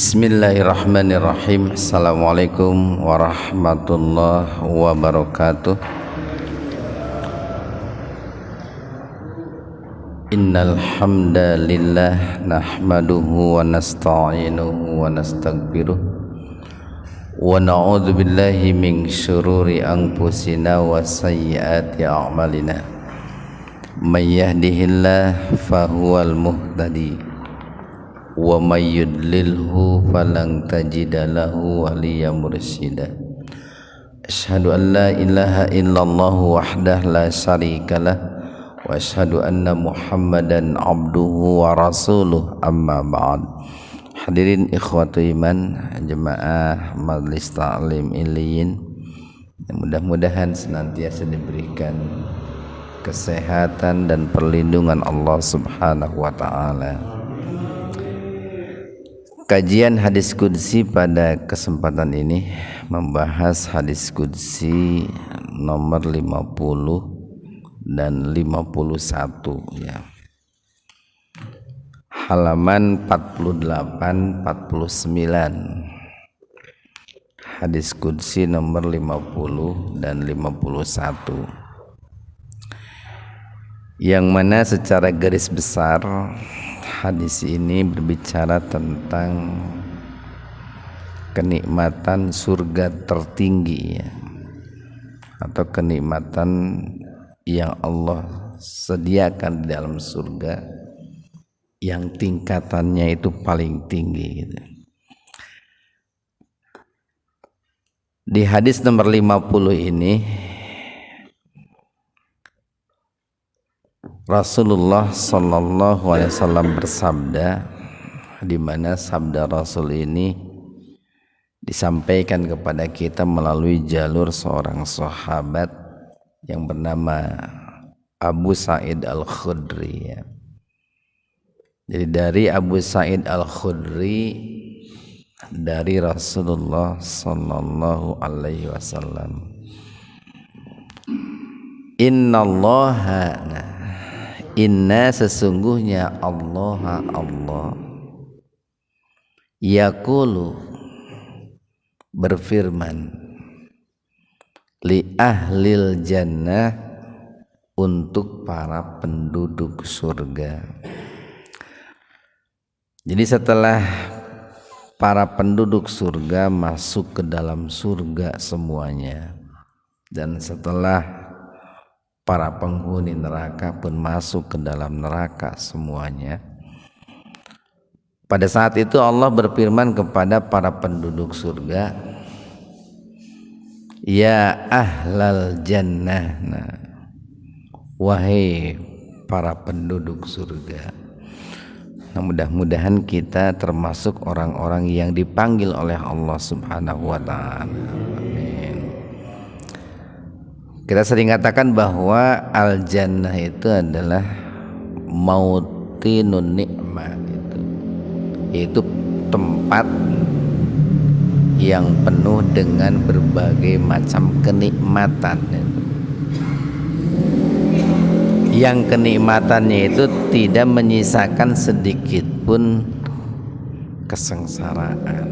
Bismillahirrahmanirrahim. Assalamualaikum warahmatullahi wabarakatuh. Innal hamdalillah nahmaduhu wa nasta'inuhu wa nastaghfiruh wa na'udzu billahi min syururi anfusina wa sayyiati a'malina. May yahdihillahu fahuwal muhtadi wa may yudlilhu falan tajida lahu waliyyan mursyida. Asyhadu an la ilaha illallah wahdahu la syarikalah wa asyhadu anna Muhammadan abduhu wa rasuluh, amma ba'd. Hadirin ikhwatu iman, jemaah Majelis Ta'lim Iliyin, mudah-mudahan senantiasa diberikan kesehatan dan perlindungan Allah Subhanahu wa taala. Kajian hadis qudsi pada kesempatan ini membahas hadis qudsi nomor 50 dan 51 ya. Halaman 48 49. Hadis qudsi nomor 50 dan 51. Yang mana secara garis besar hadis ini berbicara tentang kenikmatan surga tertinggi ya, atau kenikmatan yang Allah sediakan di dalam surga yang tingkatannya itu paling tinggi gitu. Di hadis nomor 50 ini Rasulullah sallallahu alaihi wasallam bersabda, di mana sabda Rasul ini disampaikan kepada kita melalui jalur seorang sahabat yang bernama Abu Sa'id Al-Khudri ya. Jadi dari Abu Sa'id Al-Khudri dari Rasulullah sallallahu alaihi wasallam, Inna sesungguhnya Allah yaqulu berfirman li ahlil jannah untuk para penduduk surga. Jadi setelah para penduduk surga masuk ke dalam surga semuanya, dan setelah para penghuni neraka pun masuk ke dalam neraka semuanya, pada saat itu Allah berfirman kepada para penduduk surga, ya ahlal jannah, wahai para penduduk surga. Nah, mudah-mudahan kita termasuk orang-orang yang dipanggil oleh Allah Subhanahu wa taala. Amin. Kita sering katakan bahwa al-jannah itu adalah mautinun ni'mah, yaitu tempat yang penuh dengan berbagai macam kenikmatan, yang kenikmatannya itu tidak menyisakan sedikit pun kesengsaraan,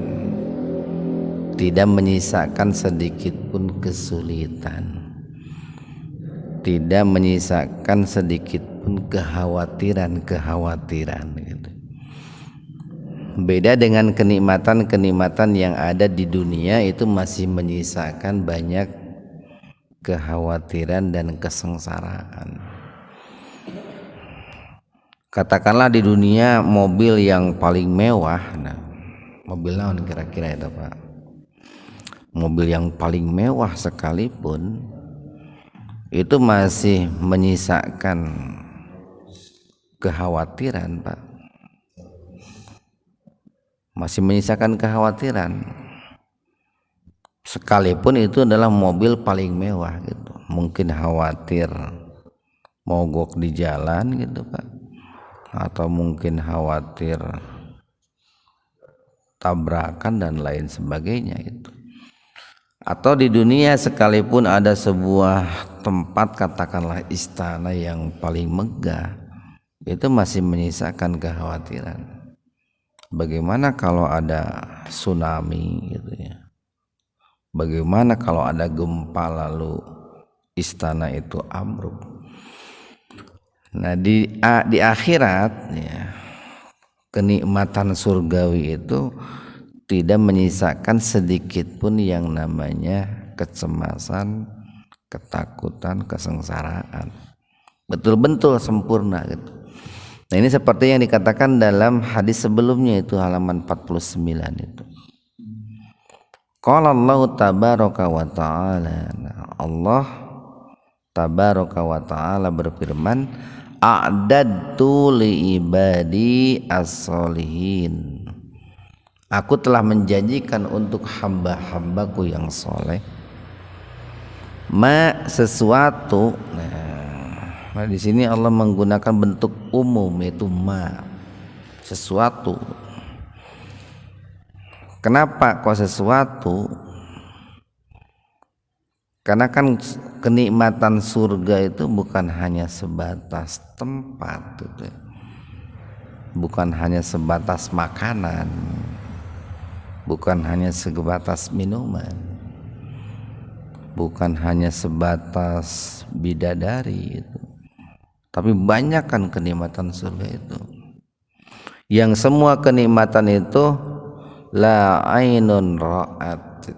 tidak menyisakan sedikit pun kesulitan, tidak menyisakan sedikit pun kekhawatiran gitu. Beda dengan kenikmatan-kenikmatan yang ada di dunia, itu masih menyisakan banyak kekhawatiran dan kesengsaraan. Katakanlah di dunia mobil yang paling mewah, mobil naon kira-kira itu Pak? Mobil yang paling mewah sekalipun itu masih menyisakan kekhawatiran Pak, masih menyisakan kekhawatiran, sekalipun itu adalah mobil paling mewah gitu. Mungkin khawatir mogok di jalan gitu Pak, atau mungkin khawatir tabrakan dan lain sebagainya itu. Atau di dunia sekalipun ada sebuah tempat, katakanlah istana yang paling megah, itu masih menyisakan kekhawatiran. Bagaimana kalau ada tsunami gitu ya? Bagaimana kalau ada gempa lalu istana itu ambruk? Nah di akhirat ya, kenikmatan surgawi itu tidak menyisakan sedikit pun yang namanya kecemasan, ketakutan, kesengsaraan. Betul-betul sempurna gitu. Nah ini seperti yang dikatakan dalam hadis sebelumnya itu halaman 49 itu. Qala Allah tabaraka wa ta'ala. Allah tabaraka wa ta'ala berfirman, a'dadtu li ibadi as-solihin. Aku telah menjanjikan untuk hamba-hambaku yang soleh sesuatu. Nah di sini Allah menggunakan bentuk umum yaitu sesuatu. Kenapa kok sesuatu? Karena kan kenikmatan surga itu bukan hanya sebatas tempat gitu. Bukan hanya sebatas makanan, bukan hanya sebatas minuman, bukan hanya sebatas bidadari itu. Tapi banyak kan kenikmatan surga itu. Yang semua kenikmatan itu la ainun ra'at,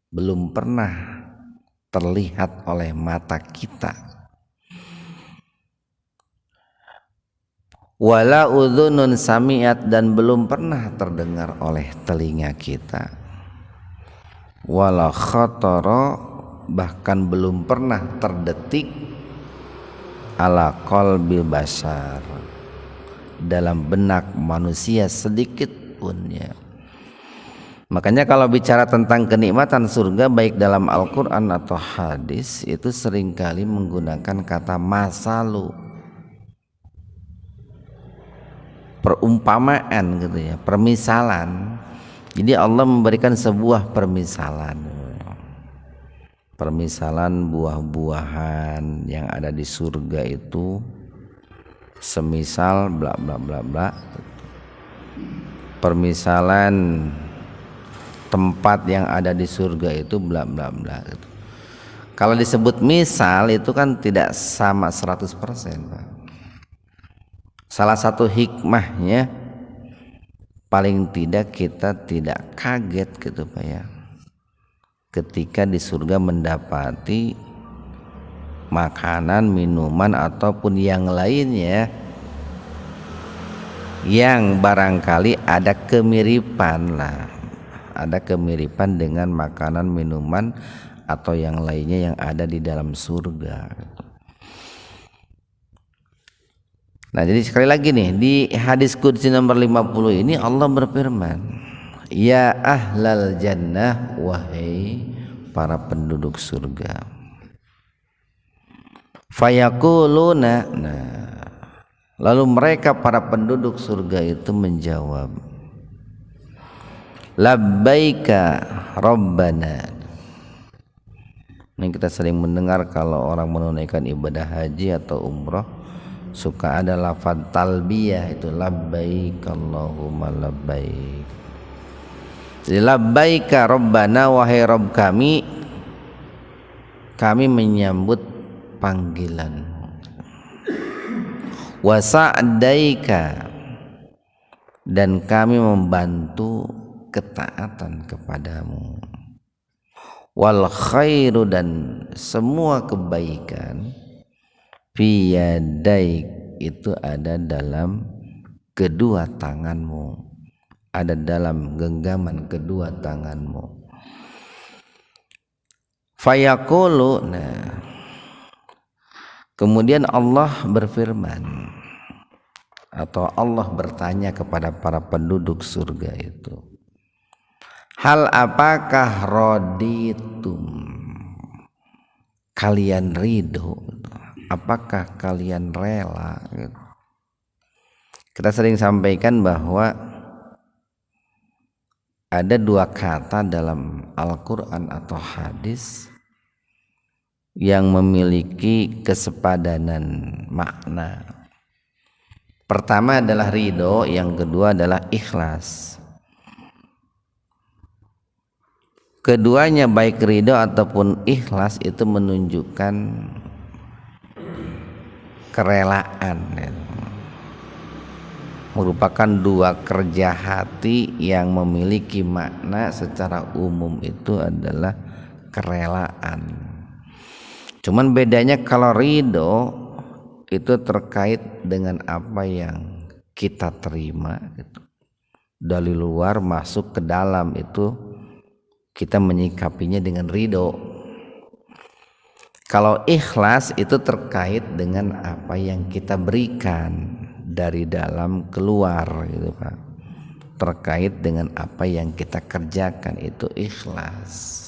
belum pernah terlihat oleh mata kita, wala udhunun sami'at, dan belum pernah terdengar oleh telinga kita, wala khatara, bahkan belum pernah terdetik ala qalbi bashar, dalam benak manusia sedikit pun ya. Makanya kalau bicara tentang kenikmatan surga baik dalam Al-Quran atau hadis itu seringkali menggunakan kata masalu, perumpamaan gitu ya, permisalan. Jadi Allah memberikan sebuah permisalan buah-buahan yang ada di surga itu semisal bla bla bla bla. Permisalan tempat yang ada di surga itu bla bla bla gitu. Kalau disebut misal itu kan tidak sama 100%, Pak. Salah satu hikmahnya paling tidak kita tidak kaget gitu Pak ya, ketika di surga mendapati makanan, minuman ataupun yang lainnya yang barangkali ada kemiripan dengan makanan, minuman atau yang lainnya yang ada di dalam surga. Nah jadi sekali lagi nih di hadis qudsi nomor 50 ini Allah berfirman, ya ahlal jannah, wahai para penduduk surga, fayaquluna, lalu mereka para penduduk surga itu menjawab, labbaika rabbana. Ini kita sering mendengar kalau orang menunaikan ibadah haji atau umrah suka ada lafaz talbiyah itu, labbaik Allahumma labbaik. Jadi labbaika rabbana, wahai Rabb kami menyambut panggilanmu, wa sa'daika, dan kami membantu ketaatan kepadamu, wal khairu, dan semua kebaikan, fi yadaik, itu ada dalam kedua tanganmu, ada dalam genggaman kedua tanganmu. Fayaqulu, kemudian Allah berfirman atau Allah bertanya kepada para penduduk surga itu, hal apakah raditum, kalian ridho, apakah kalian rela gitu. Kita sering sampaikan bahwa ada dua kata dalam Al-Quran atau hadis yang memiliki kesepadanan makna. Pertama adalah ridho, yang kedua adalah ikhlas. Keduanya baik ridho ataupun ikhlas itu menunjukkan kerelaan, merupakan dua kerja hati yang memiliki makna secara umum itu adalah kerelaan. Cuman bedanya kalau ridho itu terkait dengan apa yang kita terima gitu. Dari luar masuk ke dalam itu kita menyikapinya dengan ridho. Kalau ikhlas itu terkait dengan apa yang kita berikan dari dalam keluar gitu Pak. Terkait dengan apa yang kita kerjakan itu ikhlas.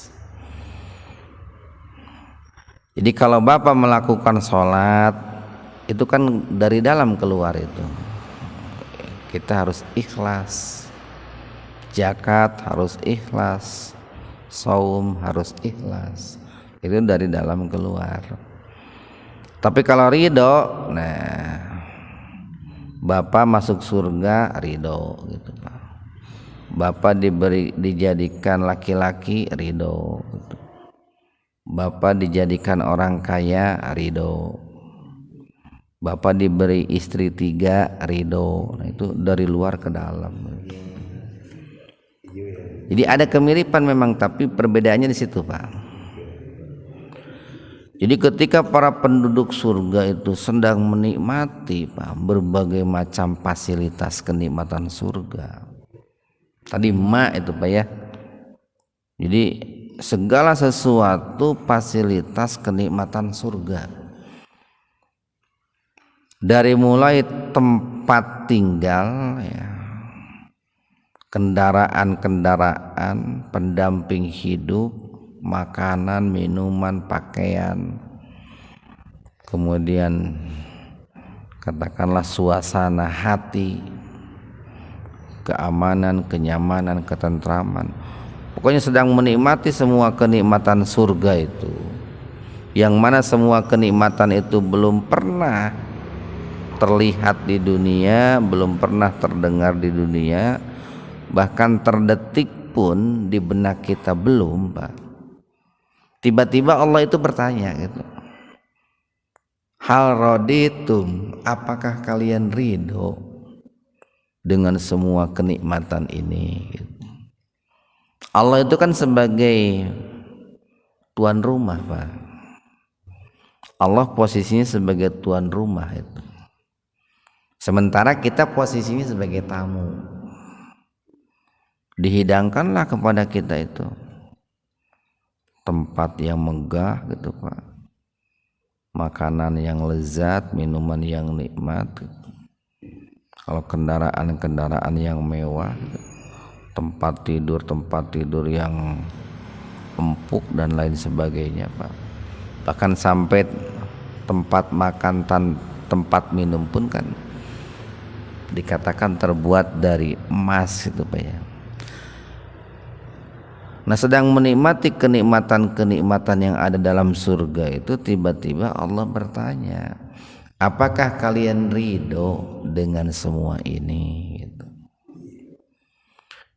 Jadi kalau Bapak melakukan sholat itu kan dari dalam keluar itu, kita harus ikhlas. Zakat harus ikhlas, saum harus ikhlas, itu dari dalam keluar. Tapi kalau ridho, nah Bapak masuk surga ridho gitu Pak. Bapak dijadikan laki-laki ridho gitu. Bapak dijadikan orang kaya ridho, Bapak diberi istri 3 ridho. Nah itu dari luar ke dalam. Jadi ada kemiripan memang, tapi perbedaannya di situ Pak. Jadi ketika para penduduk surga itu sedang menikmati Pak berbagai macam fasilitas kenikmatan surga. Tadi ma itu Pak ya. Jadi segala sesuatu fasilitas kenikmatan surga, dari mulai tempat tinggal ya, kendaraan-kendaraan pendamping hidup, makanan, minuman, pakaian, kemudian katakanlah suasana hati, keamanan, kenyamanan, ketentraman. Pokoknya sedang menikmati semua kenikmatan surga itu, yang mana semua kenikmatan itu belum pernah terlihat di dunia, belum pernah terdengar di dunia, bahkan terdetik pun di benak kita belum Pak. Tiba-tiba Allah itu bertanya gitu, hal raditum, apakah kalian ridho dengan semua kenikmatan ini gitu. Allah itu kan sebagai tuan rumah Pak. Allah posisinya sebagai tuan rumah itu, sementara kita posisinya sebagai tamu. Dihidangkanlah kepada kita itu tempat yang megah gitu Pak, makanan yang lezat, minuman yang nikmat gitu. Kalau kendaraan yang mewah gitu. Tempat tidur yang empuk dan lain sebagainya Pak. Bahkan sampai tempat makan tempat minum pun kan dikatakan terbuat dari emas itu Pak ya. Nah sedang menikmati kenikmatan yang ada dalam surga itu, tiba-tiba Allah bertanya, apakah kalian ridho dengan semua ini gitu.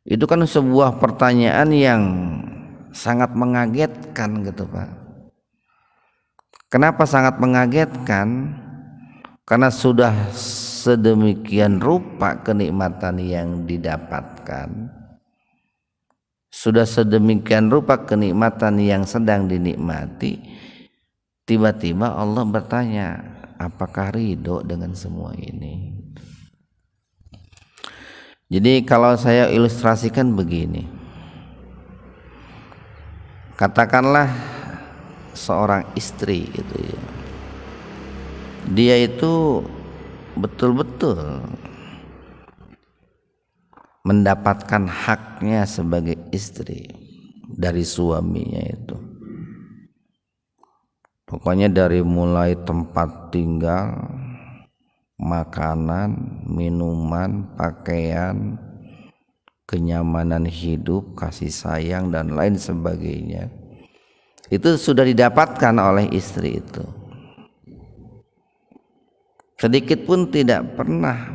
Itu kan sebuah pertanyaan yang sangat mengagetkan gitu Pak. Kenapa sangat mengagetkan? Karena sudah sedemikian rupa kenikmatan yang didapatkan, sudah sedemikian rupa kenikmatan yang sedang dinikmati, tiba-tiba Allah bertanya, apakah ridho dengan semua ini? Jadi kalau saya ilustrasikan begini, katakanlah seorang istri gitu ya, dia itu betul-betul mendapatkan haknya sebagai istri dari suaminya itu. Pokoknya dari mulai tempat tinggal, makanan, minuman, pakaian, kenyamanan hidup, kasih sayang dan lain sebagainya, itu sudah didapatkan oleh istri itu. sedikit pun tidak pernah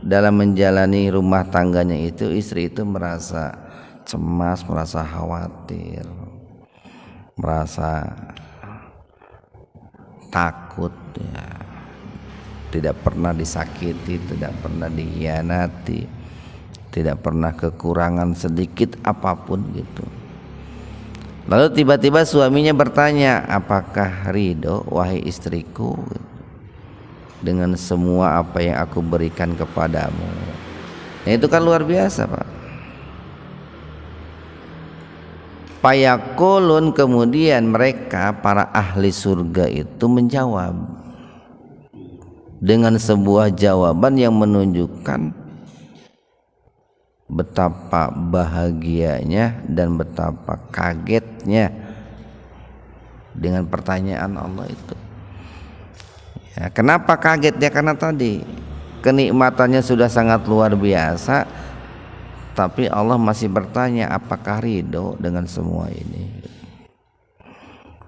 dalam menjalani rumah tangganya itu istri itu merasa cemas, merasa khawatir, merasa takut ya. Tidak pernah disakiti, tidak pernah dikhianati, tidak pernah kekurangan sedikit apapun gitu. Lalu tiba-tiba suaminya bertanya, apakah ridho wahai istriku dengan semua apa yang aku berikan kepadamu? Nah, itu kan luar biasa, Pak. Payakulun, kemudian mereka para ahli surga itu menjawab dengan sebuah jawaban yang menunjukkan betapa bahagianya dan betapa kagetnya dengan pertanyaan Allah itu. Ya, kenapa kagetnya? Karena tadi kenikmatannya sudah sangat luar biasa, tapi Allah masih bertanya apakah ridho dengan semua ini.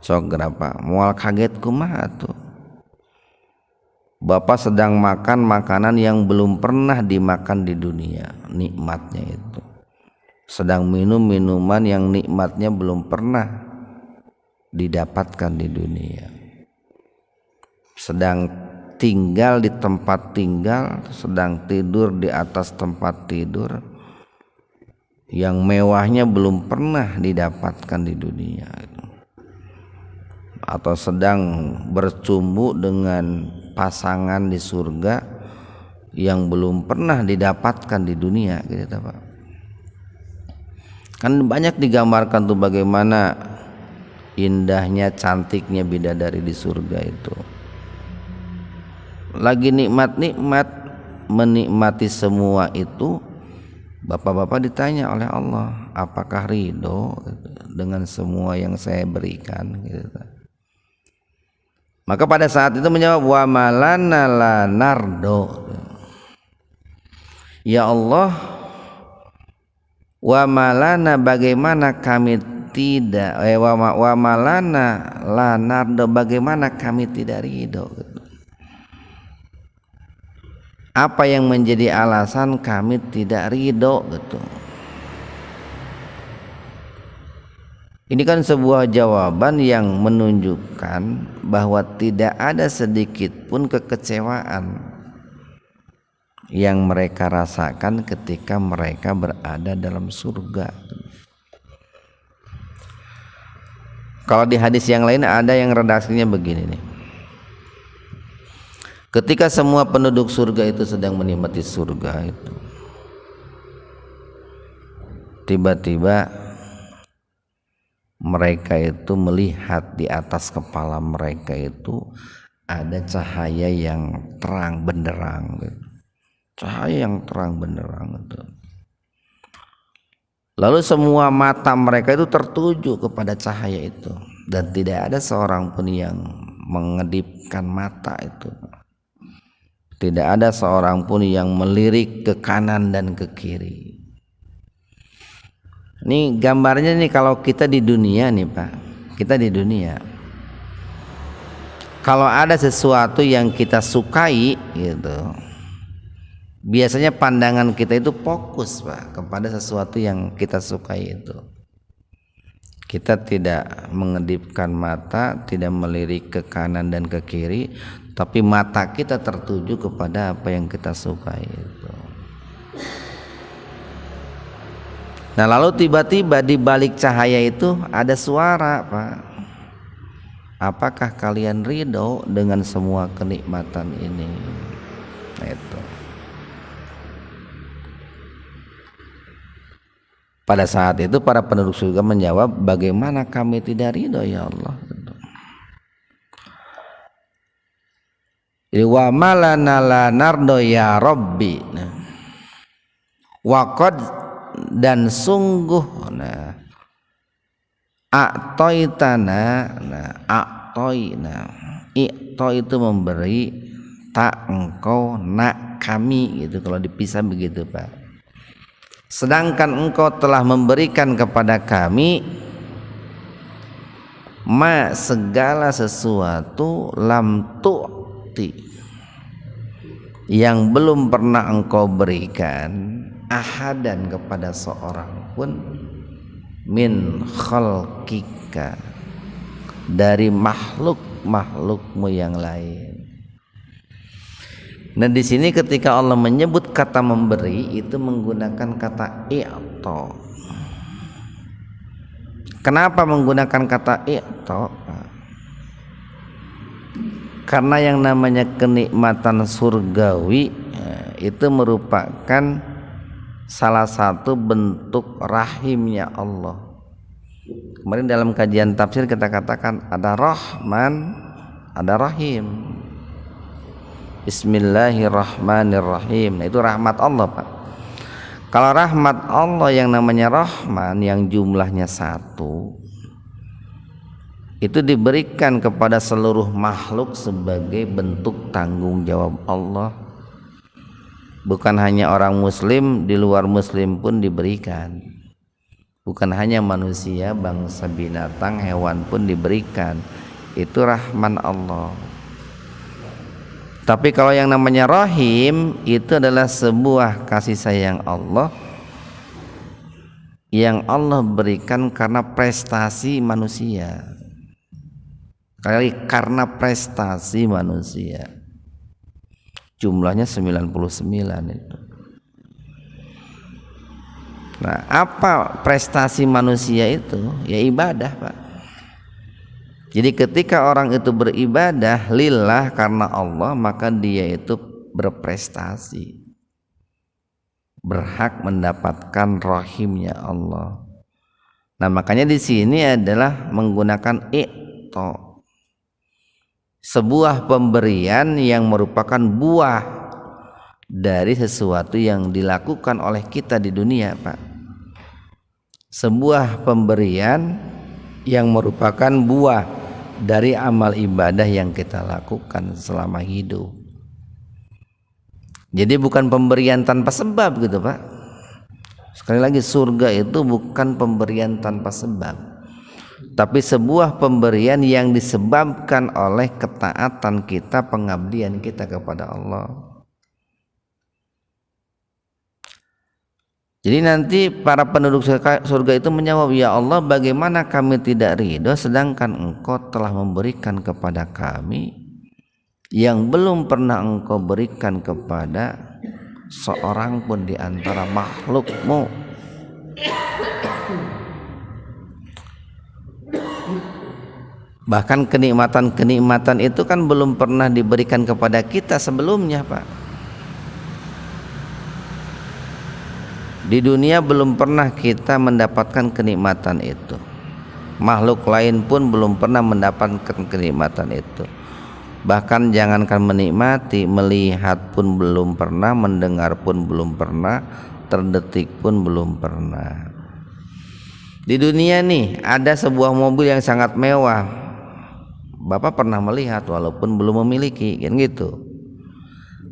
Sok gerapa mual kaget kumaha tuh. Bapak sedang makan makanan yang belum pernah dimakan di dunia, nikmatnya itu. Sedang minum minuman yang nikmatnya belum pernah didapatkan di dunia. Sedang tinggal di tempat tinggal, sedang tidur di atas tempat tidur yang mewahnya belum pernah didapatkan di dunia. Atau sedang bercumbu dengan pasangan di surga yang belum pernah didapatkan di dunia gitu Pak. Kan banyak digambarkan tuh bagaimana indahnya, cantiknya bidadari di surga itu. Lagi nikmat-nikmat menikmati semua itu, bapak-bapak ditanya oleh Allah, apakah ridho dengan semua yang saya berikan gitu. Maka pada saat itu menjawab, wa malana la nardo. Ya Allah, wa malana, bagaimana kami tidak wa malana la nardo, bagaimana kami tidak ridho. Apa yang menjadi alasan kami tidak ridho gitu. Ini kan sebuah jawaban yang menunjukkan bahwa tidak ada sedikit pun kekecewaan yang mereka rasakan ketika mereka berada dalam surga. Kalau di hadis yang lain ada yang redaksinya begini nih. Ketika semua penduduk surga itu sedang menikmati surga itu, tiba-tiba mereka itu melihat di atas kepala mereka itu ada cahaya yang terang benderang gitu. Cahaya yang terang benderang gitu. Lalu semua mata mereka itu tertuju kepada cahaya itu dan tidak ada seorang pun yang mengedipkan mata itu. Tidak ada seorang pun yang melirik ke kanan dan ke kiri. Ini gambarnya nih kalau kita di dunia nih Pak, kita di dunia. Kalau ada sesuatu yang kita sukai gitu, biasanya pandangan kita itu fokus Pak kepada sesuatu yang kita sukai itu. Kita tidak mengedipkan mata, tidak melirik ke kanan dan ke kiri, tapi mata kita tertuju kepada apa yang kita sukai itu. Nah lalu tiba-tiba di balik cahaya itu ada suara Pak. Apakah kalian ridho dengan semua kenikmatan ini? Nah, itu. Pada saat itu para penduduk surga menjawab, bagaimana kami tidak ridho ya Allah. Wa malana la nardo ya Rabbi. Wa qad, dan sungguh a'toitana, i'to itu memberi, tak engkau, nak kami gitu, kalau dipisah begitu Pak. Sedangkan engkau telah memberikan kepada kami ma, segala sesuatu, lam tu'ti, yang belum pernah engkau berikan ahadan kepada seorang pun min khalqika, dari makhlukmu yang lain. Nah, di sini ketika Allah menyebut kata memberi itu menggunakan kata i'ta. Kenapa menggunakan kata i'ta? Karena yang namanya kenikmatan surgawi itu merupakan salah satu bentuk rahimnya Allah. Kemarin dalam kajian tafsir kita katakan ada Rahman, ada Rahim. Bismillahirrahmanirrahim. Nah, itu rahmat Allah, Pak. Kalau rahmat Allah yang namanya Rahman yang jumlahnya 1 itu diberikan kepada seluruh makhluk sebagai bentuk tanggung jawab Allah. Bukan hanya orang muslim, di luar muslim pun diberikan. Bukan hanya manusia, bangsa binatang, hewan pun diberikan. Itu rahman Allah. Tapi kalau yang namanya rahim itu adalah sebuah kasih sayang Allah yang Allah berikan karena prestasi manusia. Karena prestasi manusia. Jumlahnya 99 itu. Nah, apa prestasi manusia itu? Ya ibadah, Pak. Jadi ketika orang itu beribadah lillah karena Allah, maka dia itu berprestasi, berhak mendapatkan rahimnya Allah. Nah, makanya di sini adalah menggunakan i'ta, sebuah pemberian yang merupakan buah dari sesuatu yang dilakukan oleh kita di dunia, Pak. Sebuah pemberian yang merupakan buah dari amal ibadah yang kita lakukan selama hidup. Jadi bukan pemberian tanpa sebab gitu, Pak. Sekali lagi, surga itu bukan pemberian tanpa sebab, tapi sebuah pemberian yang disebabkan oleh ketaatan kita, pengabdian kita kepada Allah. Jadi nanti para penduduk surga itu menjawab, ya Allah, bagaimana kami tidak ridho sedangkan Engkau telah memberikan kepada kami yang belum pernah Engkau berikan kepada seorang pun di antara makhluk-Mu. Bahkan kenikmatan-kenikmatan itu kan belum pernah diberikan kepada kita sebelumnya, Pak. Di dunia belum pernah kita mendapatkan kenikmatan itu. Makhluk lain pun belum pernah mendapatkan kenikmatan itu. Bahkan jangankan menikmati, melihat pun belum pernah, mendengar pun belum pernah, terdetik pun belum pernah. Di dunia nih ada sebuah mobil yang sangat mewah. Bapak pernah melihat walaupun belum memiliki, kan gitu.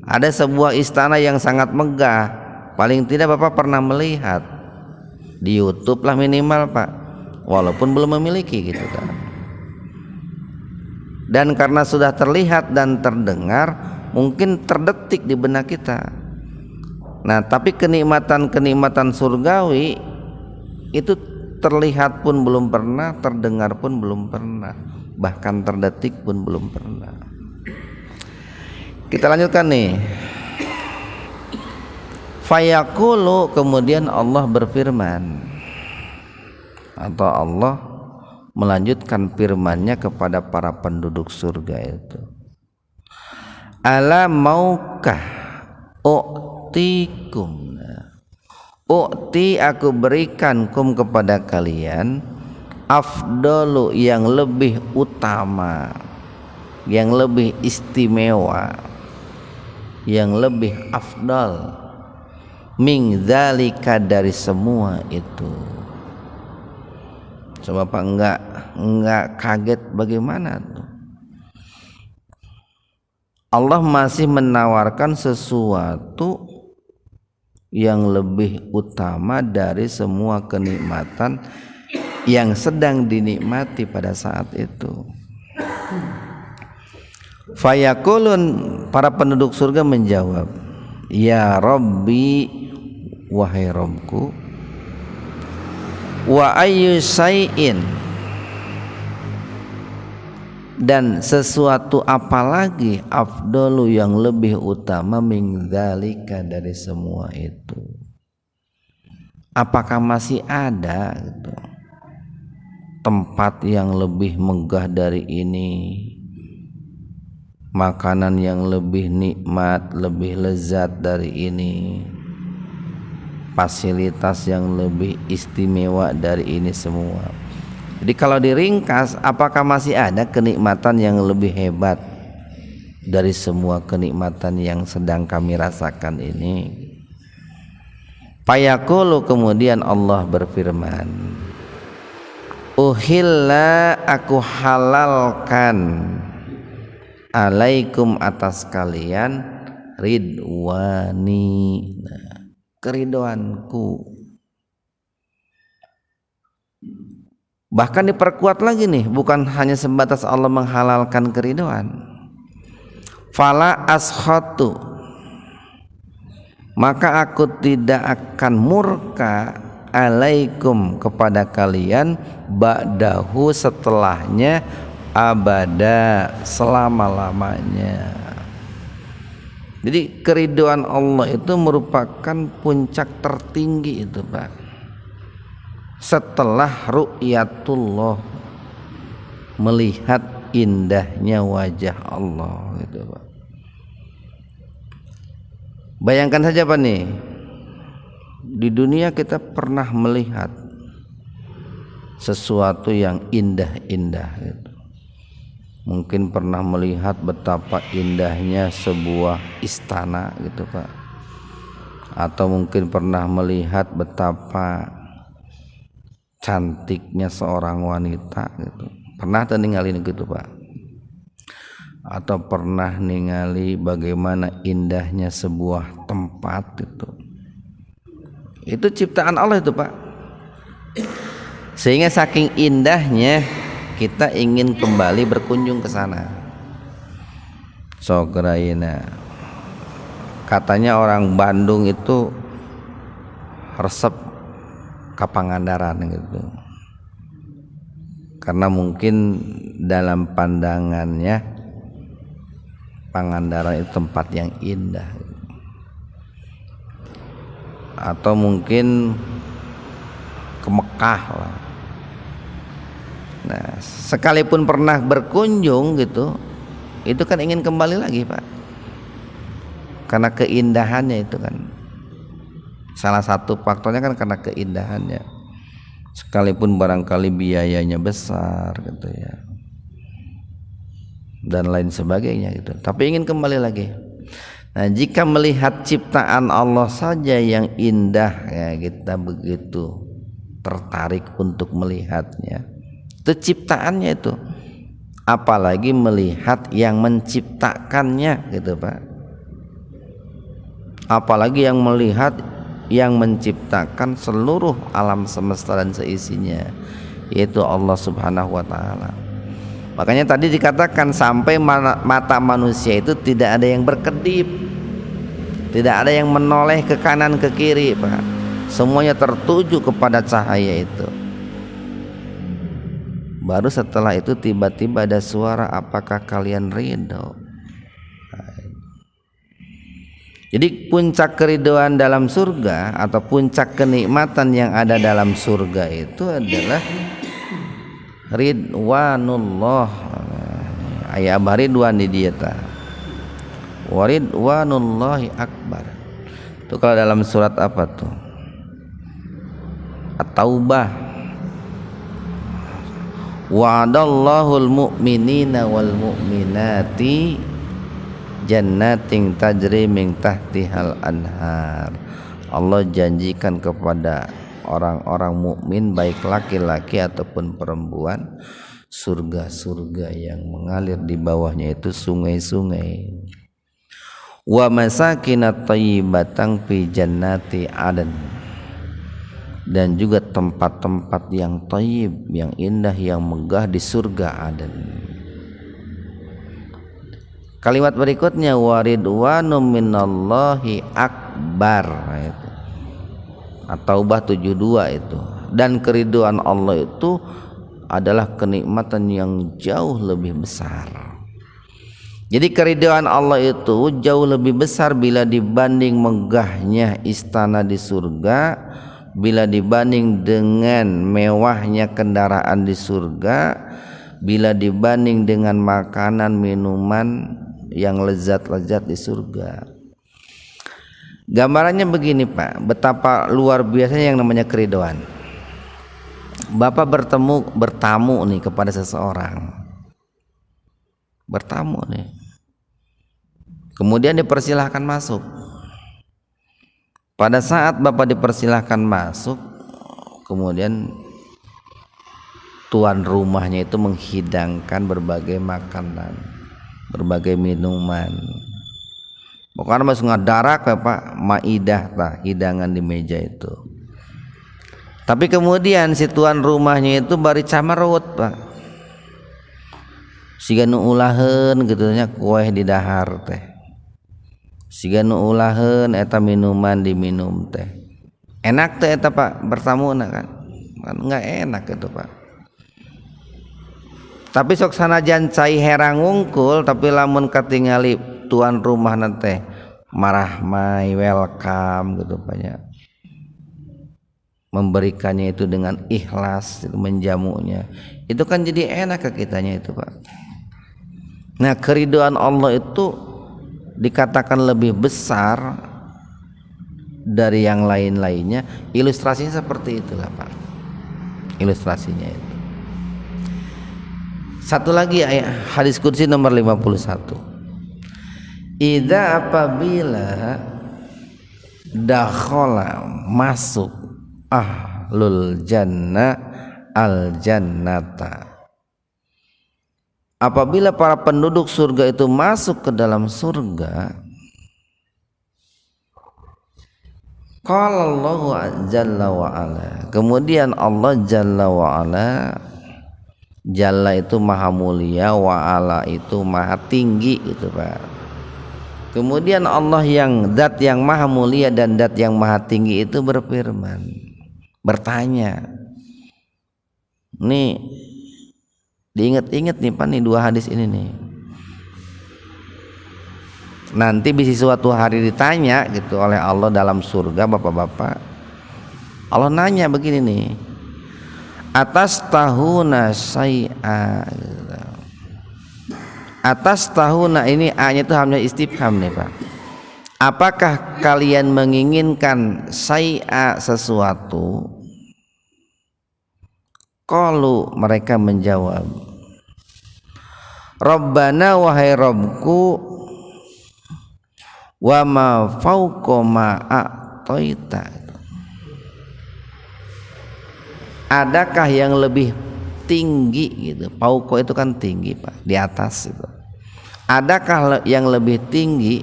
Ada sebuah istana yang sangat megah. Paling tidak Bapak pernah melihat di YouTube lah minimal, Pak, walaupun belum memiliki gitu kan. Dan karena sudah terlihat dan terdengar, mungkin terdetik di benak kita. Nah, tapi kenikmatan-kenikmatan surgawi itu terlihat pun belum pernah, terdengar pun belum pernah, bahkan terdetik pun belum pernah. Kita lanjutkan nih. Fayaqulu, kemudian Allah berfirman, atau Allah melanjutkan firman-Nya kepada para penduduk surga itu, ala maukah u'tikum, u'ti aku berikan kum kepada kalian, afdalu yang lebih utama, yang lebih istimewa, yang lebih afdal, min dzalika dari semua itu. Coba Pak, enggak kaget bagaimana tuh? Allah masih menawarkan sesuatu yang lebih utama dari semua kenikmatan yang sedang dinikmati pada saat itu. Fayaqulun, para penduduk surga menjawab, ya Rabbi, wahai Rabbku, wa ayyu syai'in, dan sesuatu apalagi, afdalu yang lebih utama, min dzalika dari semua itu. Apakah masih ada gitu, tempat yang lebih megah dari ini, makanan yang lebih nikmat, lebih lezat dari ini, fasilitas yang lebih istimewa dari ini semua. Jadi kalau diringkas, apakah masih ada kenikmatan yang lebih hebat dari semua kenikmatan yang sedang kami rasakan ini? Fayaqulu, kemudian Allah berfirman, uhilla, aku halalkan, alaikum, atas kalian, ridwani, keridoanku. Bahkan diperkuat lagi nih, bukan hanya sebatas Allah menghalalkan keridoan. Fala ashatu, maka aku tidak akan murka, alaikum, kepada kalian, ba'dahu, setelahnya, abada, selama-lamanya. Jadi keriduan Allah itu merupakan puncak tertinggi itu, Pak, setelah ru'yatullah, melihat indahnya wajah Allah gitu, Pak. Bayangkan saja Pak nih, di dunia kita pernah melihat sesuatu yang indah-indah gitu. Mungkin pernah melihat betapa indahnya sebuah istana gitu, Pak. Atau mungkin pernah melihat betapa cantiknya seorang wanita gitu. Pernah ninggalin gitu, Pak? Atau pernah ningali bagaimana indahnya sebuah tempat gitu. Itu ciptaan Allah itu, Pak. Sehingga saking indahnya kita ingin kembali berkunjung ke sana. Sogeraina. Katanya orang Bandung itu resep ke Pangandaran gitu. Karena mungkin dalam pandangannya Pangandaran itu tempat yang indah. Atau mungkin ke Mekah lah. Nah, sekalipun pernah berkunjung gitu, itu kan ingin kembali lagi, Pak. Karena keindahannya itu kan. Salah satu faktornya kan karena keindahannya. Sekalipun barangkali biayanya besar gitu ya, dan lain sebagainya gitu, tapi ingin kembali lagi. Nah, jika melihat ciptaan Allah saja yang indah ya, kita begitu tertarik untuk melihatnya. Itu ciptaannya itu, apalagi melihat yang menciptakannya gitu, Pak. Apalagi yang melihat yang menciptakan seluruh alam semesta dan seisinya, yaitu Allah Subhanahu wa ta'ala. Makanya tadi dikatakan sampai mata manusia itu tidak ada yang berkedip, tidak ada yang menoleh ke kanan ke kiri, Pak. Semuanya tertuju kepada cahaya itu. Baru setelah itu tiba-tiba ada suara, apakah kalian ridho? Jadi puncak keridoan dalam surga atau puncak kenikmatan yang ada dalam surga itu adalah ridwanullah. Ayat ridwan di dia ta. Wa ridwanullahi akbar. Itu kalau dalam surat apa tuh? At-Taubah. Wa'adallahul mu'minina wal mu'minati jannatin tajri min tahtihal anhar. Allah janjikan kepada orang-orang mukmin baik laki-laki ataupun perempuan surga-surga yang mengalir di bawahnya itu sungai-sungai. Wa masakinat thayyibatan fi jannati adan, dan juga tempat-tempat yang thayyib, yang indah, yang megah di surga Aden. Kalimat berikutnya waridwanum minallahi akbar. Nah, itu. At-Taubah 72 itu. Dan keridhaan Allah itu adalah kenikmatan yang jauh lebih besar. Jadi keridhaan Allah itu jauh lebih besar bila dibanding megahnya istana di surga, bila dibanding dengan mewahnya kendaraan di surga, bila dibanding dengan makanan minuman yang lezat-lezat di surga. Gambarannya begini Pak, betapa luar biasanya yang namanya keridhaan. Bapak bertamu nih kepada seseorang, bertamu nih, kemudian dipersilahkan masuk. Pada saat Bapak dipersilahkan masuk, kemudian tuan rumahnya itu menghidangkan berbagai makanan, berbagai minuman. Pokoknya masuk ngadarak ya Pak, maidah lah, hidangan di meja itu. Tapi kemudian si tuan rumahnya itu bari camerut Pak, siga nu ulaheun gitu nya kue di dahar teh, siga nu ulaheun eta minuman diminum teh. Enak teh eta Pak bertamuna kan nggak enak itu Pak. Tapi sok sanajan cai herang ngungkul, tapi lamun katingali tuan rumah nanti marah mai welcome gitu banyak, memberikannya itu dengan ikhlas, menjamunya itu kan jadi enak ke kitanya itu Pak. Nah keridhaan Allah itu dikatakan lebih besar dari yang lain-lainnya. Ilustrasinya seperti itulah Pak, ilustrasinya itu. Satu lagi ayat hadis qudsi nomor 51. Idza apabila dakhala masuk ahlul jannah al jannata, apabila para penduduk surga itu masuk ke dalam surga, qala Allah jalla wa ala, kemudian Allah jalla wa ala, jalla itu maha mulia, wa ala itu maha tinggi gitu Pak. Kemudian Allah yang zat yang maha mulia dan zat yang maha tinggi itu berfirman, bertanya. Nih diingat-ingat nih Pak, nih dua hadis ini nih. Nanti bisa suatu hari ditanya gitu oleh Allah dalam surga Bapak-bapak. Allah nanya begini nih, atas tahuna syai'a, atas tahuna ini A-nya itu hamzah istifham nih Pak. Apakah kalian menginginkan syai'a sesuatu? Qalu mereka menjawab, Rabbana wahai Rabbku, wa ma fauqa ma a'taita, adakah yang lebih tinggi gitu. Fauqa itu kan tinggi Pak, di atas itu. Adakah yang lebih tinggi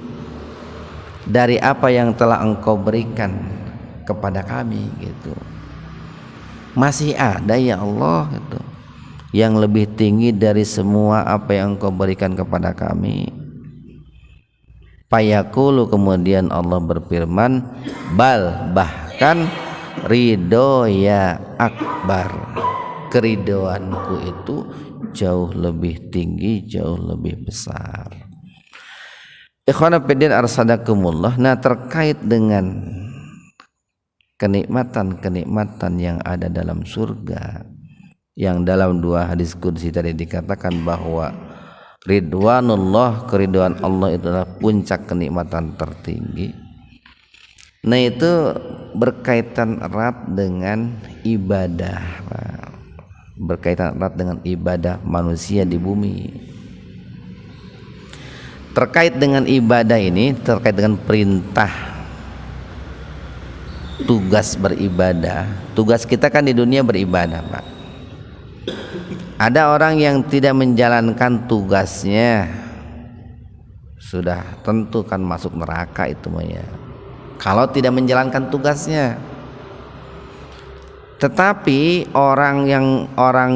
dari apa yang telah Engkau berikan kepada kami gitu. Masih ada ya Allah gitu, yang lebih tinggi dari semua apa yang Engkau berikan kepada kami. Fayaqulu, kemudian Allah berfirman, bal, bahkan ridho ya akbar, keridhoanku itu jauh lebih tinggi, jauh lebih besar. Ikhwana fillah arsadakumullah. Nah terkait dengan kenikmatan-kenikmatan yang ada dalam surga, yang dalam dua hadis qudsi tadi dikatakan bahwa ridwanullah, keridhaan Allah itu adalah puncak kenikmatan tertinggi. Nah itu berkaitan erat dengan ibadah, berkaitan erat dengan ibadah manusia di bumi. Terkait dengan ibadah ini, terkait dengan perintah, tugas beribadah. Tugas kita kan di dunia beribadah Pak. Ada orang yang tidak menjalankan tugasnya, sudah tentu kan masuk neraka itu ya, kalau tidak menjalankan tugasnya. Tetapi orang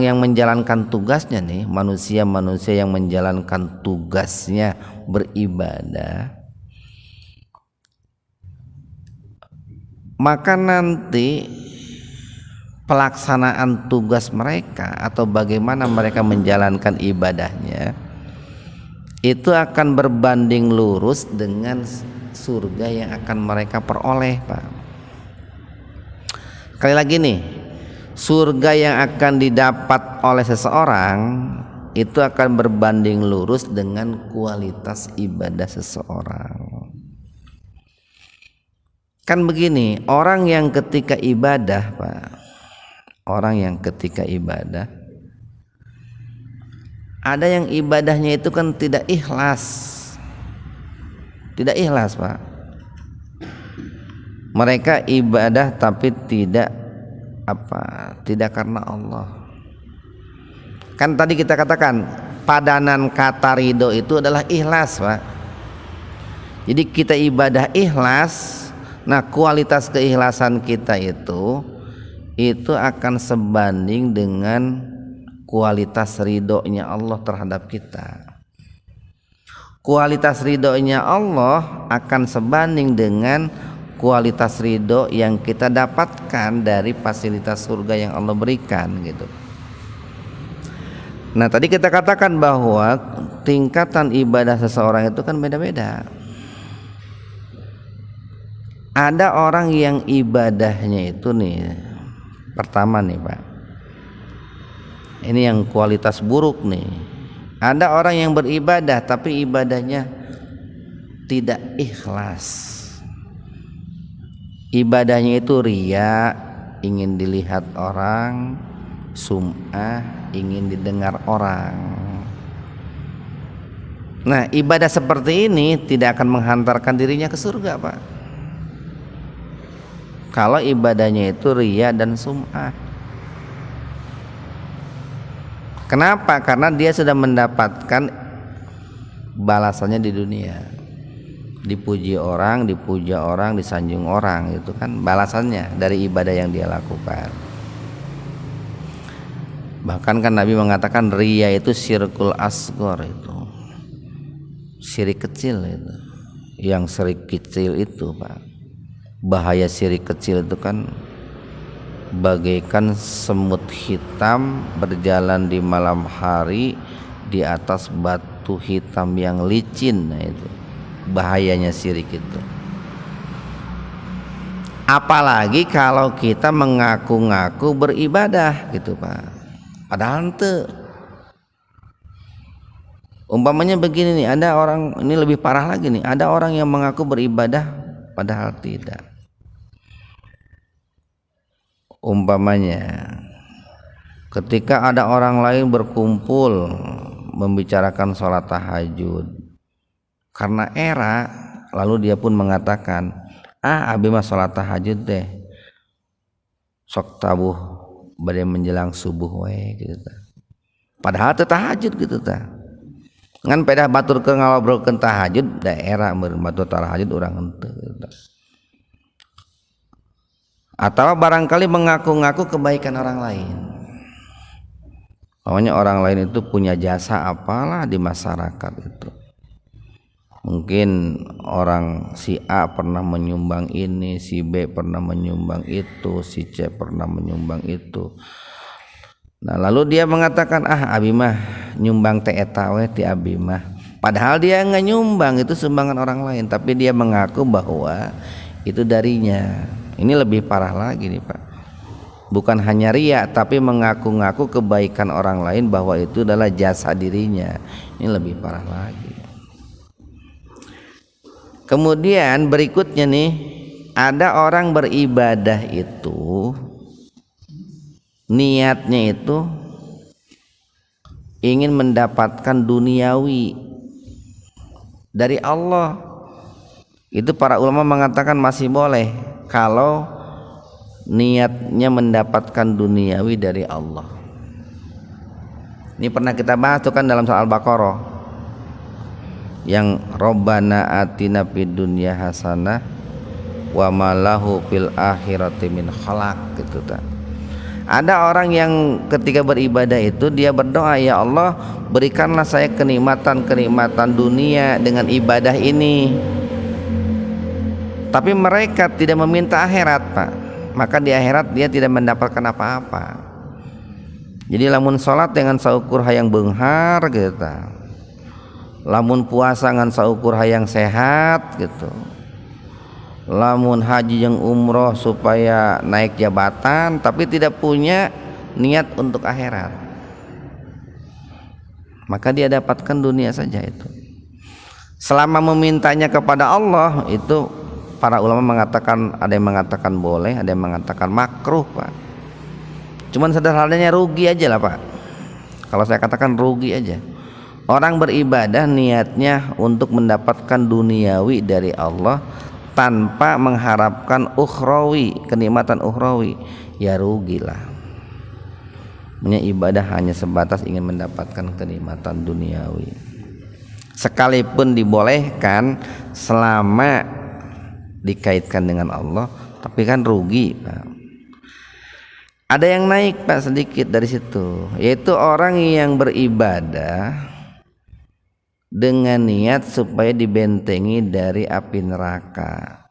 yang menjalankan tugasnya nih, manusia yang menjalankan tugasnya beribadah, maka nanti pelaksanaan tugas mereka atau bagaimana mereka menjalankan ibadahnya itu akan berbanding lurus dengan surga yang akan mereka peroleh, Pak. Sekali lagi nih, surga yang akan didapat oleh seseorang itu akan berbanding lurus dengan kualitas ibadah seseorang. Kan begini, orang yang ketika ibadah, Pak, orang yang ketika ibadah, ada yang ibadahnya itu kan tidak ikhlas, Pak. Mereka ibadah tapi tidak karena Allah. Kan tadi kita katakan padanan kata ridho itu adalah ikhlas, Pak. Jadi kita ibadah ikhlas, nah kualitas keikhlasan kita itu akan sebanding dengan kualitas ridhonya Allah terhadap kita. Kualitas ridhonya Allah akan sebanding dengan kualitas ridho yang kita dapatkan dari fasilitas surga yang Allah berikan gitu. Nah, tadi kita katakan bahwa tingkatan ibadah seseorang itu kan beda-beda. Ada orang yang ibadahnya itu nih, pertama nih, Pak, ini yang kualitas buruk nih. Ada orang yang beribadah tapi ibadahnya tidak ikhlas. Ibadahnya itu riya, ingin dilihat orang, sum'ah, ingin didengar orang. Nah, ibadah seperti ini tidak akan menghantarkan dirinya ke surga, Pak. Kalau ibadahnya itu riya dan sum'ah. Kenapa? Karena dia sudah mendapatkan balasannya di dunia. Dipuji orang, dipuja orang, disanjung orang, itu kan balasannya dari ibadah yang dia lakukan. Bahkan kan Nabi mengatakan riya itu syirkul asghar, itu syirik kecil itu. Yang syirik kecil itu, Pak, bahaya syirik kecil itu kan bagaikan semut hitam berjalan di malam hari di atas batu hitam yang licin. Nah, itu bahayanya syirik itu. Apalagi kalau kita mengaku-ngaku beribadah gitu, Pak, padahal ente. Umpamanya begini nih, ada orang, ini lebih parah lagi nih, ada orang yang mengaku beribadah padahal tidak. Umpamanya ketika ada orang lain berkumpul membicarakan sholat tahajud karena era, lalu dia pun mengatakan, abi mah sholat tahajud deh, sok tabuh bade menjelang subuh we gitu. Padahal teu tahajud gitu tah. Ngan pedah batur ke ngalobrolkeun tahajud daerah meureun batur tahajud urang henteu gitu. Atau barangkali mengaku-ngaku kebaikan orang lain. Pokoknya orang lain itu punya jasa apalah di masyarakat itu. Mungkin orang si A pernah menyumbang ini, si B pernah menyumbang itu, si C pernah menyumbang itu. Nah, lalu dia mengatakan, abi mah nyumbang teh eta we ti abi mah. Padahal dia enggak nyumbang, itu sumbangan orang lain, tapi dia mengaku bahwa itu darinya. Ini lebih parah lagi nih, Pak. Bukan hanya riya, tapi mengaku-ngaku kebaikan orang lain bahwa itu adalah jasa dirinya. Ini lebih parah lagi. Kemudian berikutnya nih, ada orang beribadah itu niatnya itu ingin mendapatkan duniawi dari Allah. Itu para ulama mengatakan masih boleh kalau niatnya mendapatkan duniawi dari Allah. Ini pernah kita bahas tuh kan dalam surah Al-Baqarah, yang Rabbana atina fid dunya hasanah wa ma lahu fil akhirati min khalaq gitu ta. Ada orang yang ketika beribadah itu dia berdoa, ya Allah berikanlah saya kenikmatan dunia dengan ibadah ini. Tapi mereka tidak meminta akhirat, Pak. Maka di akhirat dia tidak mendapatkan apa-apa. Jadi lamun sholat dengan saukur hayang beunghar gitu, lamun puasa dengan saukur hayang sehat gitu, lamun haji yang umroh supaya naik jabatan, tapi tidak punya niat untuk akhirat, maka dia dapatkan dunia saja itu. Selama memintanya kepada Allah itu, para ulama mengatakan, ada yang mengatakan boleh, ada yang mengatakan makruh, Pak. Cuman sederhananya rugi aja lah, Pak. Kalau saya katakan rugi aja. Orang beribadah niatnya untuk mendapatkan duniawi dari Allah tanpa mengharapkan ukhrawi, kenikmatan ukhrawi, ya rugilah. Ibadah hanya sebatas ingin mendapatkan kenikmatan duniawi. Sekalipun dibolehkan selama dikaitkan dengan Allah, tapi kan rugi, Pak. Ada yang naik, Pak, sedikit dari situ, yaitu orang yang beribadah dengan niat supaya dibentengi dari api neraka.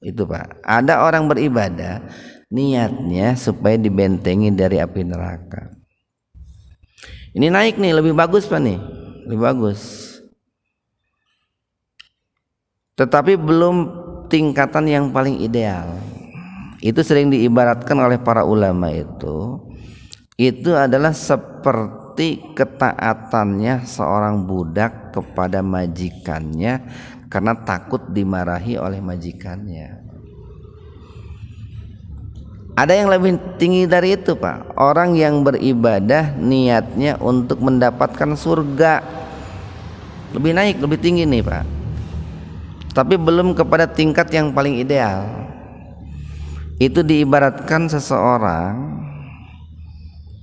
Itu, Pak. Ada orang beribadah niatnya supaya dibentengi dari api neraka. Ini naik nih, lebih bagus, Pak, nih. Lebih bagus. Tetapi belum tingkatan yang paling ideal. Itu sering diibaratkan oleh para ulama itu adalah seperti ketaatannya seorang budak kepada majikannya karena takut dimarahi oleh majikannya. Ada yang lebih tinggi dari itu, Pak. Orang yang beribadah niatnya untuk mendapatkan surga. Lebih naik, lebih tinggi nih, Pak. Tapi belum kepada tingkat yang paling ideal. Itu diibaratkan seseorang,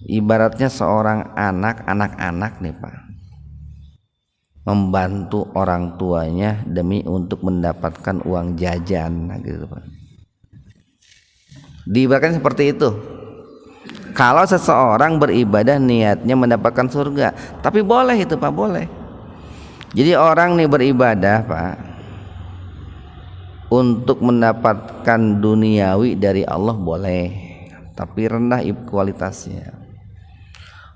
ibaratnya seorang anak-anak nih, Pak, membantu orang tuanya demi untuk mendapatkan uang jajan, gitu, Pak. Diibaratkan seperti itu. Kalau seseorang beribadah niatnya mendapatkan surga, tapi boleh itu, Pak, boleh. Jadi orang nih beribadah, Pak, untuk mendapatkan duniawi dari Allah boleh, tapi rendah kualitasnya.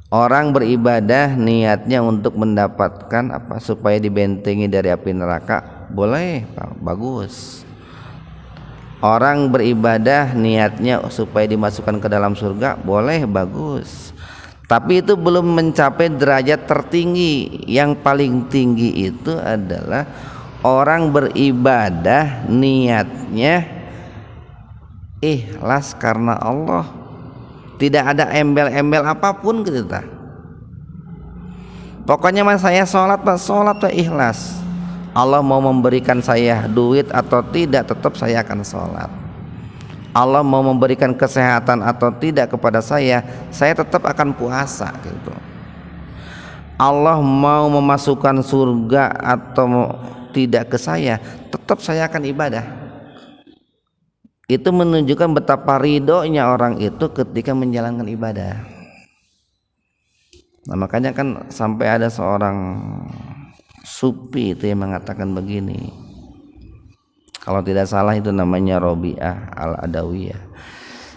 Orang beribadah niatnya untuk mendapatkan apa, supaya dibentengi dari api neraka, boleh, Pak, bagus. Orang beribadah niatnya supaya dimasukkan ke dalam surga, boleh, bagus. Tapi itu belum mencapai derajat tertinggi. Yang paling tinggi itu adalah orang beribadah niatnya ikhlas karena Allah, tidak ada embel-embel apapun gitu, ta. Pokoknya mas saya sholat ikhlas. Allah mau memberikan saya duit atau tidak, tetap saya akan sholat. Allah mau memberikan kesehatan atau tidak kepada saya tetap akan puasa gitu. Allah mau memasukkan surga atau tidak ke saya, tetap saya akan ibadah. Itu menunjukkan betapa ridhonya orang itu ketika menjalankan ibadah. Nah, makanya kan sampai ada seorang sufi itu yang mengatakan begini, kalau tidak salah itu namanya Robiah Al-Adawiyah,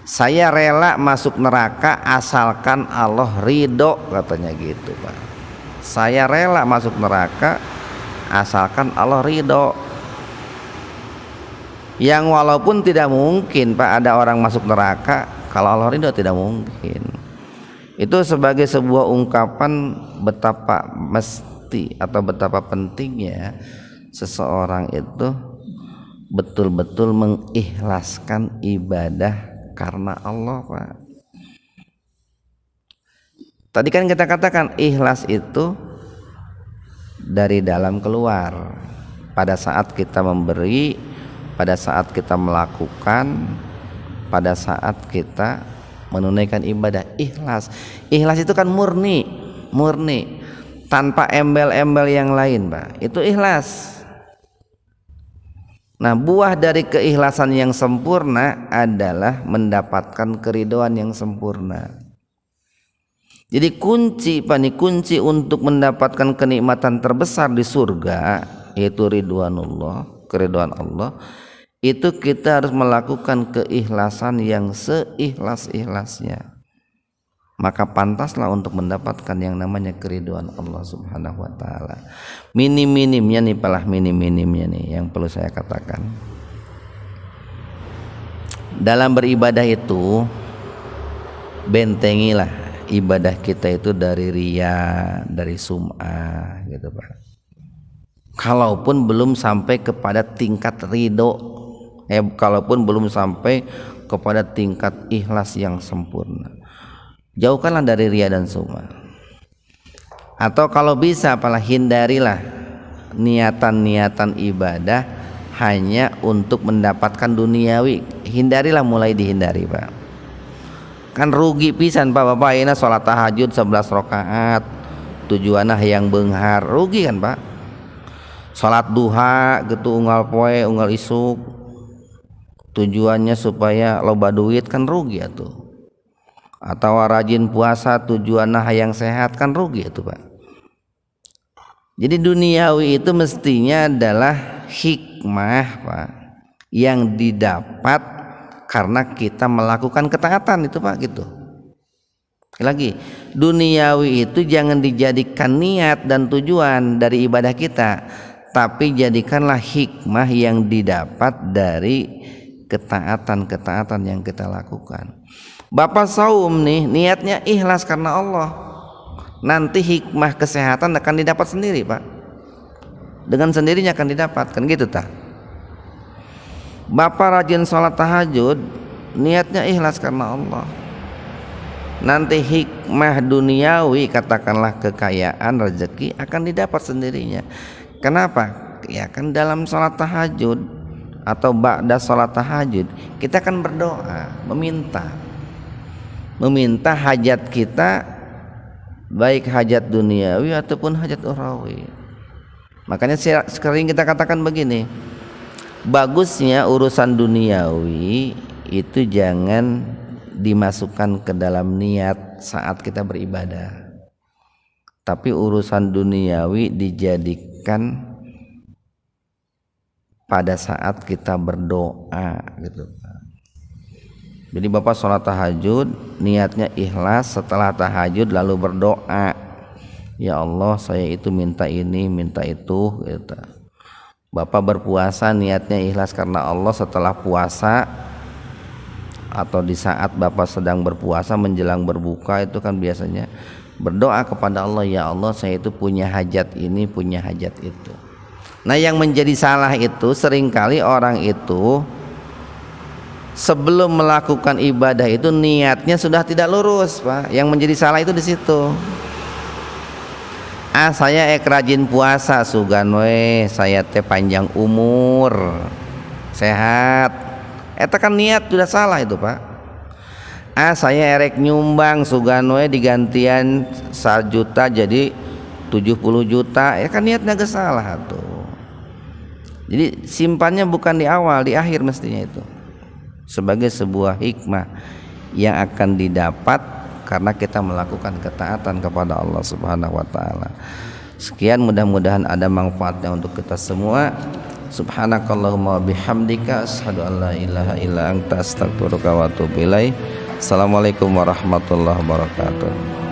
saya rela masuk neraka asalkan Allah ridho, katanya gitu, Pak. Saya rela masuk neraka asalkan Allah ridho. Yang walaupun tidak mungkin, Pak, ada orang masuk neraka kalau Allah ridho, tidak mungkin. Itu sebagai sebuah ungkapan betapa mesti atau betapa pentingnya seseorang itu betul-betul mengikhlaskan ibadah karena Allah, Pak. Tadi kan kita katakan ikhlas itu dari dalam keluar. Pada saat kita memberi, pada saat kita melakukan, pada saat kita menunaikan ibadah, ikhlas. Ikhlas itu kan murni tanpa embel-embel yang lain, Pak. Itu ikhlas. Nah, buah dari keikhlasan yang sempurna adalah mendapatkan keridhaan yang sempurna. Jadi kunci untuk mendapatkan kenikmatan terbesar di surga, yaitu ridwanullah, keridhaan Allah, itu kita harus melakukan keikhlasan yang seikhlas-ikhlasnya. Maka pantaslah untuk mendapatkan yang namanya keridhaan Allah Subhanahu wa taala. Minim-minimnya nih, minim-minimnya nih yang perlu saya katakan. Dalam beribadah itu bentengilah ibadah kita itu dari riya, dari sum'ah gitu Pak. Kalaupun belum sampai kepada tingkat ridho, kalaupun belum sampai kepada tingkat ikhlas yang sempurna, jauhkanlah dari riya dan sum'ah. Atau kalau bisa apalah hindarilah niatan-niatan ibadah hanya untuk mendapatkan duniawi. Hindarilah, mulai dihindari Pak. Kan rugi pisan Pak Bapak, ini sholat tahajud 11 rakaat tujuannya yang beunghar, rugi kan Pak. Sholat duha gitu unggal poe unggal isuk tujuannya supaya loba duit, kan rugi atuh. Atau rajin puasa tujuannya hayang sehat, kan rugi itu Pak. Jadi duniawi itu mestinya adalah hikmah Pak, yang didapat karena kita melakukan ketaatan itu Pak gitu. Lagi, duniawi itu jangan dijadikan niat dan tujuan dari ibadah kita, tapi jadikanlah hikmah yang didapat dari ketaatan-ketaatan yang kita lakukan. Bapak saum nih niatnya ikhlas karena Allah, nanti hikmah kesehatan akan didapat sendiri Pak, dengan sendirinya akan didapatkan gitu tak. Bapak rajin sholat tahajud, niatnya ikhlas karena Allah, nanti hikmah duniawi, katakanlah kekayaan, rezeki akan didapat sendirinya. Kenapa? Ya kan dalam sholat tahajud atau ba'da sholat tahajud kita akan berdoa, meminta hajat kita, baik hajat duniawi ataupun hajat ukhrawi. Makanya sering kita katakan begini, bagusnya urusan duniawi itu jangan dimasukkan ke dalam niat saat kita beribadah, tapi urusan duniawi dijadikan pada saat kita berdoa gitu. Jadi Bapak sholat tahajud niatnya ikhlas, setelah tahajud lalu berdoa, ya Allah saya itu minta ini minta itu gitu. Bapak berpuasa niatnya ikhlas karena Allah, setelah puasa atau di saat Bapak sedang berpuasa menjelang berbuka itu kan biasanya berdoa kepada Allah, ya Allah saya itu punya hajat ini punya hajat itu. Nah yang menjadi salah itu seringkali orang itu sebelum melakukan ibadah itu niatnya sudah tidak lurus Pak. Yang menjadi salah itu di situ. Saya rajin puasa sugan we, saya teh panjang umur, sehat. Eta kan niat sudah salah itu Pak. Saya erek nyumbang sugan we digantian 1 juta jadi 70 juta. Ya kan niatnya gak salah tuh. Jadi simpannya bukan di awal, di akhir mestinya itu. Sebagai sebuah hikmah yang akan didapat karena kita melakukan ketaatan kepada Allah Subhanahu wa taala. Sekian, mudah-mudahan ada manfaatnya untuk kita semua. Subhanakallahumma bihamdika asyhadu an la ilaha illa anta astaghfiruka wa atubu ilaik. Assalamualaikum warahmatullahi wabarakatuh.